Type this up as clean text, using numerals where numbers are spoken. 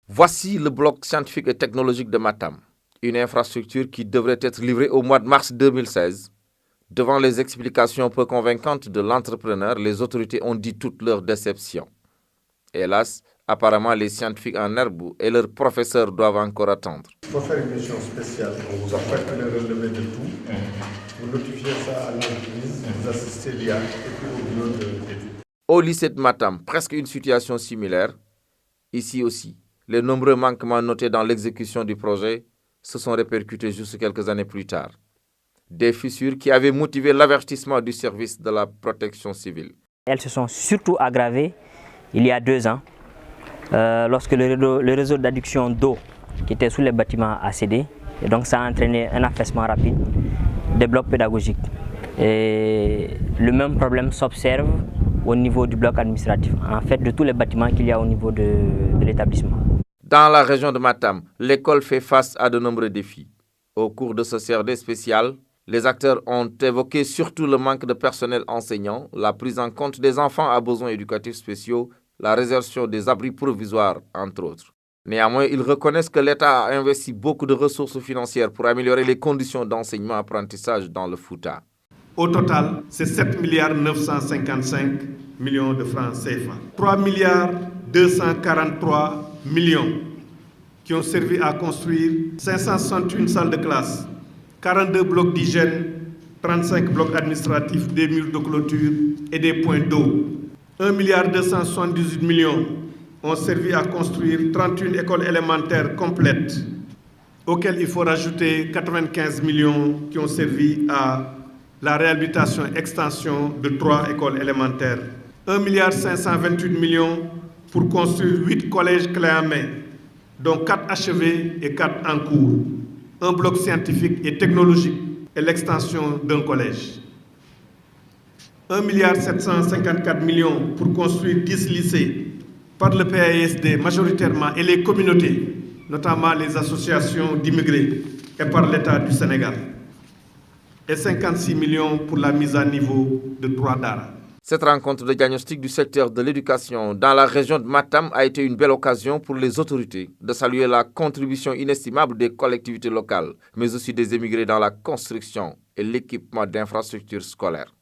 Voici le bloc scientifique et technologique de Matam, une infrastructure qui devrait être livrée au mois de mars 2016. Devant les explications peu convaincantes de l'entrepreneur, les autorités ont dit toute leur déception. Hélas, apparemment, les scientifiques en herbe et leurs professeurs doivent encore attendre. Il faut faire une mission spéciale. On vous apprête le relevé de tout. Vous notifiez ça à l'entreprise, vous assistez l'IA et puis au bureau d'études. Au lycée de Matam, presque une situation similaire. Ici aussi, les nombreux manquements notés dans l'exécution du projet se sont répercutés juste quelques années plus tard. Des fissures qui avaient motivé l'avertissement du service de la protection civile. Elles se sont surtout aggravées il y a 2 ans, lorsque le réseau d'adduction d'eau qui était sous les bâtiments a cédé, et donc ça a entraîné un affaissement rapide des blocs pédagogiques. Et le même problème s'observe au niveau du bloc administratif, en fait de tous les bâtiments qu'il y a au niveau de l'établissement. Dans la région de Matam, l'école fait face à de nombreux défis. Au cours de ce CRD spécial, les acteurs ont évoqué surtout le manque de personnel enseignant, la prise en compte des enfants à besoins éducatifs spéciaux, la réservation des abris provisoires, entre autres. Néanmoins, ils reconnaissent que l'État a investi beaucoup de ressources financières pour améliorer les conditions d'enseignement-apprentissage dans le Fouta. Au total, c'est 7 955 millions de francs CFA. 3 243 millions qui ont servi à construire 561 salles de classe, 42 blocs d'hygiène, 35 blocs administratifs, des murs de clôture et des points d'eau. 1 278 millions ont servi à construire 31 écoles élémentaires complètes, auxquelles il faut rajouter 95 millions qui ont servi à la réhabilitation et extension de 3 écoles élémentaires. 1 528 millions pour construire 8 collèges clés en main, dont 4 achevés et 4 en cours, un bloc scientifique et technologique et l'extension d'un collège. 1 754 millions pour construire 10 lycées par le PASD majoritairement et les communautés, notamment les associations d'immigrés et par l'État du Sénégal. Et 56 millions pour la mise à niveau de 3 daara. Cette rencontre de diagnostic du secteur de l'éducation dans la région de Matam a été une belle occasion pour les autorités de saluer la contribution inestimable des collectivités locales, mais aussi des émigrés dans la construction et l'équipement d'infrastructures scolaires.